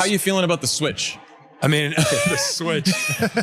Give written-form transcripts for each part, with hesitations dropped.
How are you feeling about the switch? I mean, the switch.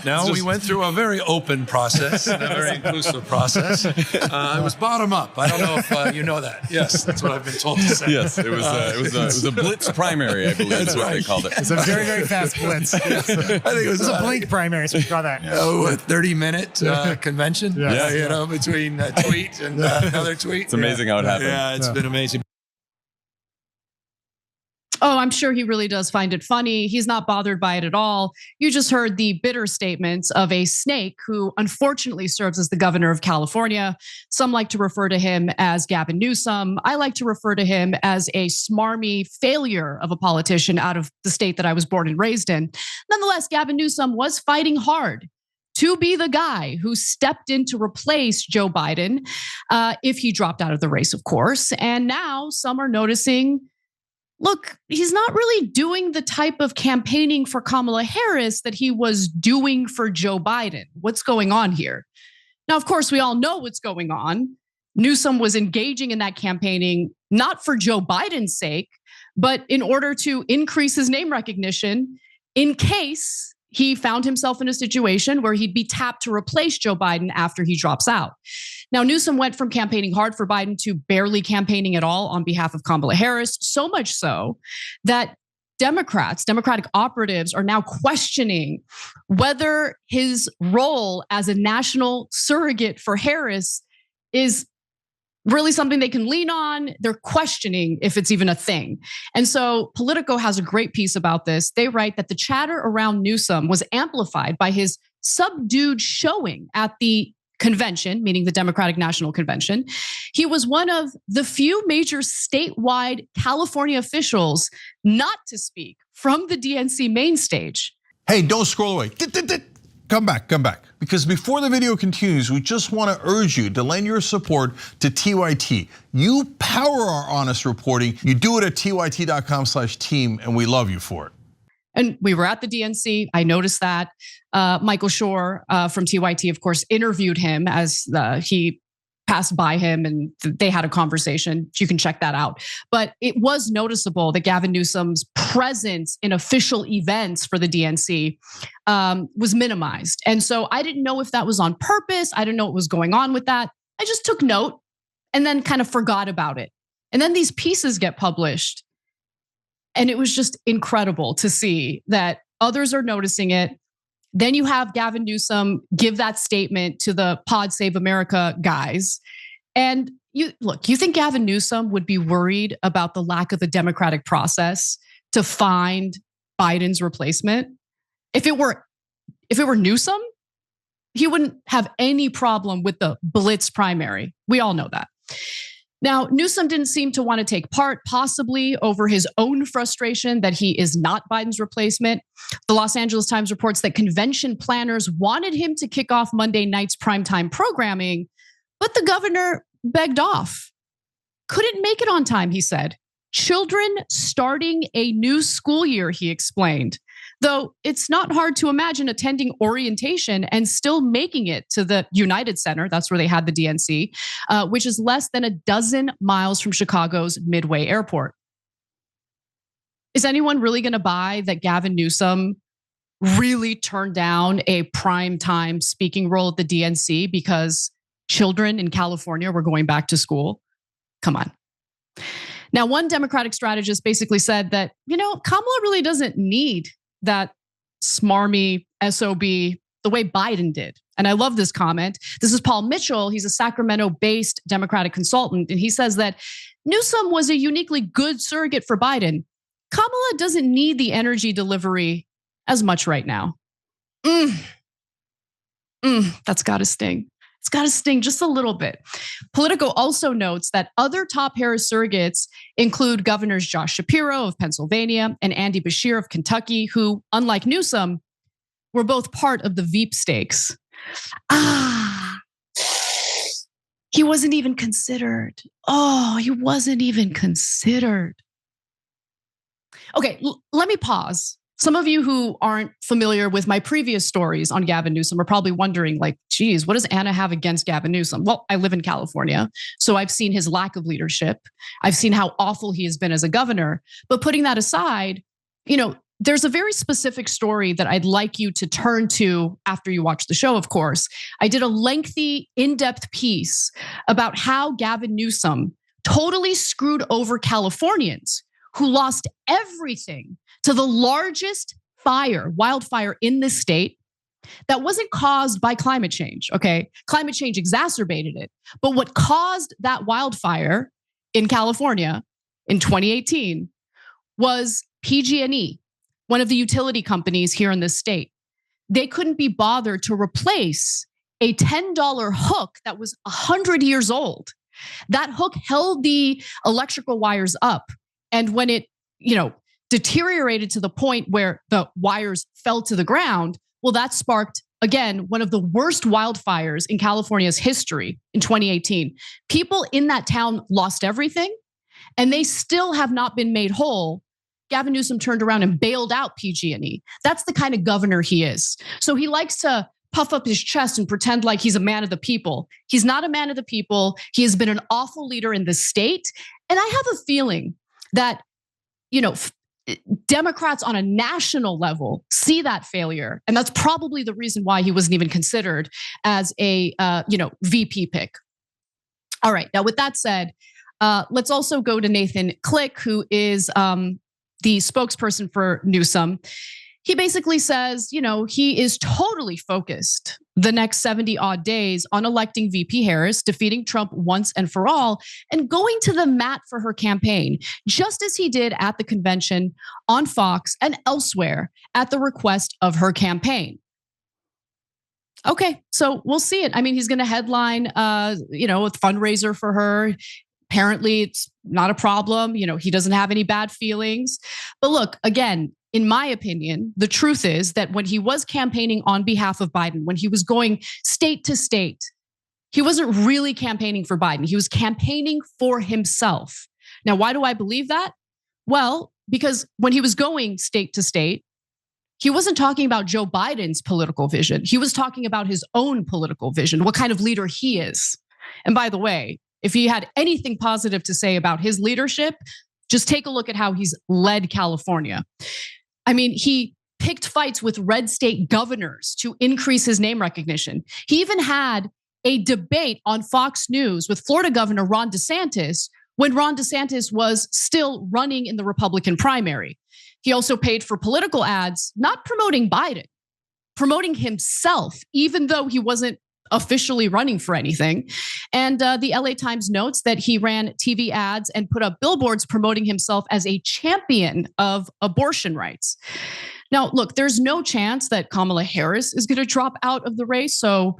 No, we went through a very open process, and a very inclusive process. It was bottom up. I don't know if you know that. Yes, that's what I've been told to say. Yes, it was a blitz primary, I believe is what they called it. It's a very, very fast blitz. Yes. I think it was a blink primary, so we call that. Oh, a 30-minute convention. Yes. You know, between a tweet and another tweet. It's amazing how it happened. Yeah, it's been amazing. Oh, I'm sure he really does find it funny. He's not bothered by it at all. You just heard the bitter statements of a snake who unfortunately serves as the governor of California. Some like to refer to him as Gavin Newsom. I like to refer to him as a smarmy failure of a politician out of the state that I was born and raised in. Nonetheless, Gavin Newsom was fighting hard to be the guy who stepped in to replace Joe Biden if he dropped out of the race, of course. And now some are noticing, look, he's not really doing the type of campaigning for Kamala Harris that he was doing for Joe Biden. What's going on here? Now, of course, we all know what's going on. Newsom was engaging in that campaigning not for Joe Biden's sake, but in order to increase his name recognition in case he found himself in a situation where he'd be tapped to replace Joe Biden after he drops out. Now, Newsom went from campaigning hard for Biden to barely campaigning at all on behalf of Kamala Harris, so much so that Democratic operatives are now questioning whether his role as a national surrogate for Harris is really something they can lean on. They're questioning if it's even a thing. And so Politico has a great piece about this. They write that the chatter around Newsom was amplified by his subdued showing at the convention, meaning the Democratic National Convention. He was one of the few major statewide California officials not to speak from the DNC main stage. Hey, don't scroll away. Come back. Because before the video continues, we just want to urge you to lend your support to TYT. You power our honest reporting. You do it at tyt.com/team, and we love you for it. And we were at the DNC. I noticed that. Michael Shore from TYT, of course, interviewed him as he passed by him and they had a conversation. You can check that out. But it was noticeable that Gavin Newsom's presence in official events for the DNC was minimized. And so I didn't know if that was on purpose. I didn't know what was going on with that. I just took note and then kind of forgot about it. And then these pieces get published. And it was just incredible to see that others are noticing it. Then you have Gavin Newsom give that statement to the Pod Save America guys. And you think Gavin Newsom would be worried about the lack of the democratic process to find Biden's replacement? If it were Newsom, he wouldn't have any problem with the blitz primary. We all know that. Now, Newsom didn't seem to want to take part, possibly over his own frustration that he is not Biden's replacement. The Los Angeles Times reports that convention planners wanted him to kick off Monday night's primetime programming, but the governor begged off. Couldn't make it on time, he said. Children starting a new school year, he explained. Though it's not hard to imagine attending orientation and still making it to the United Center, that's where they had the DNC, which is less than a dozen miles from Chicago's Midway Airport. Is anyone really going to buy that Gavin Newsom really turned down a primetime speaking role at the DNC because children in California were going back to school? Come on. Now, one Democratic strategist basically said that, Kamala really doesn't need that smarmy SOB the way Biden did. And I love this comment. This is Paul Mitchell. He's a Sacramento-based Democratic consultant. And he says that Newsom was a uniquely good surrogate for Biden. Kamala doesn't need the energy delivery as much right now. That's gotta sting. It's got to sting just a little bit. Politico also notes that other top Harris surrogates include Governors Josh Shapiro of Pennsylvania and Andy Beshear of Kentucky, who, unlike Newsom, were both part of the Veep stakes. He wasn't even considered. He wasn't even considered. Okay, let me pause. Some of you who aren't familiar with my previous stories on Gavin Newsom are probably wondering, geez, what does Anna have against Gavin Newsom? Well, I live in California, so I've seen his lack of leadership. I've seen how awful he has been as a governor. But putting that aside, there's a very specific story that I'd like you to turn to after you watch the show, of course. I did a lengthy, in-depth piece about how Gavin Newsom totally screwed over Californians who lost everything to the largest wildfire in this state that wasn't caused by climate change, okay? Climate change exacerbated it. But what caused that wildfire in California in 2018 was PG&E, one of the utility companies here in this state. They couldn't be bothered to replace a $10 hook that was 100 years old. That hook held the electrical wires up. And when it, deteriorated to the point where the wires fell to the ground, well, that sparked, again, one of the worst wildfires in California's history in 2018. People in that town lost everything, and they still have not been made whole. Gavin Newsom turned around and bailed out PG&E. That's the kind of governor he is. So he likes to puff up his chest and pretend like he's a man of the people. He's not a man of the people. He has been an awful leader in this state. And I have a feeling that, Democrats on a national level see that failure. And that's probably the reason why he wasn't even considered as a, VP pick. All right. Now, with that said, let's also go to Nathan Click, who is the spokesperson for Newsom. He basically says, he is totally focused the next 70 odd days on electing VP Harris, defeating Trump once and for all, and going to the mat for her campaign, just as he did at the convention, on Fox, and elsewhere at the request of her campaign. Okay, so we'll see it. I mean, he's going to headline, a fundraiser for her. Apparently, it's not a problem. He doesn't have any bad feelings. But look, again, in my opinion, the truth is that when he was campaigning on behalf of Biden, when he was going state to state, he wasn't really campaigning for Biden. He was campaigning for himself. Now, why do I believe that? Well, because when he was going state to state, he wasn't talking about Joe Biden's political vision. He was talking about his own political vision, what kind of leader he is. And by the way, if he had anything positive to say about his leadership, just take a look at how he's led California. I mean, he picked fights with red state governors to increase his name recognition. He even had a debate on Fox News with Florida Governor Ron DeSantis when Ron DeSantis was still running in the Republican primary. He also paid for political ads, not promoting Biden, promoting himself, even though he wasn't officially running for anything. And the LA Times notes that he ran TV ads and put up billboards promoting himself as a champion of abortion rights. Now, look, there's no chance that Kamala Harris is going to drop out of the race. So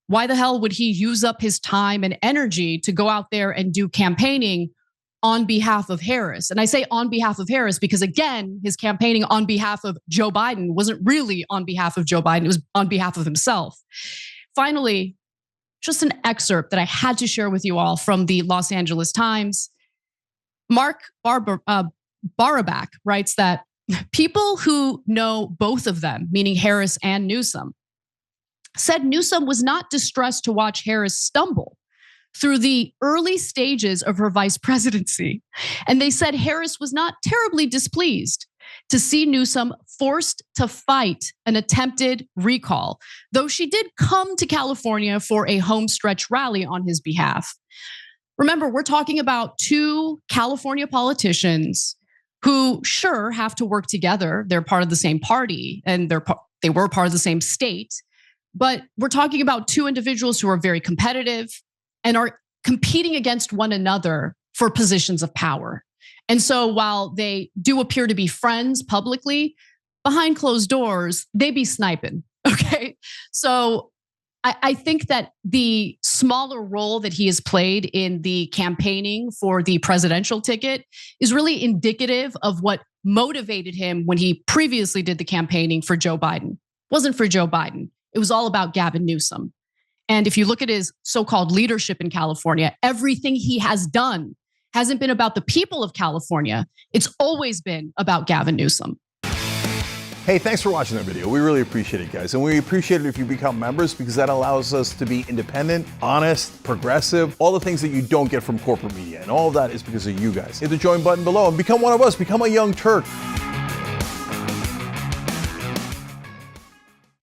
why the hell would he use up his time and energy to go out there and do campaigning on behalf of Harris? And I say on behalf of Harris because, again, his campaigning on behalf of Joe Biden wasn't really on behalf of Joe Biden. It was on behalf of himself. Finally, just an excerpt that I had to share with you all from the Los Angeles Times. Mark Barabak writes that people who know both of them, meaning Harris and Newsom, said Newsom was not distressed to watch Harris stumble through the early stages of her vice presidency. And they said Harris was not terribly displeased to see Newsom forced to fight an attempted recall, though she did come to California for a homestretch rally on his behalf. Remember, we're talking about two California politicians who sure have to work together. They're part of the same party and they were part of the same state. But we're talking about two individuals who are very competitive and are competing against one another for positions of power. And so while they do appear to be friends publicly, behind closed doors, they be sniping, okay? So I think that the smaller role that he has played in the campaigning for the presidential ticket is really indicative of what motivated him when he previously did the campaigning for Joe Biden. It wasn't for Joe Biden. It was all about Gavin Newsom. And if you look at his so-called leadership in California, everything he has done hasn't been about the people of California. It's always been about Gavin Newsom. Hey, thanks for watching that video. We really appreciate it, guys. And we appreciate it if you become members because that allows us to be independent, honest, progressive, all the things that you don't get from corporate media. And all of that is because of you guys. Hit the join button below and become one of us. Become a young Turk.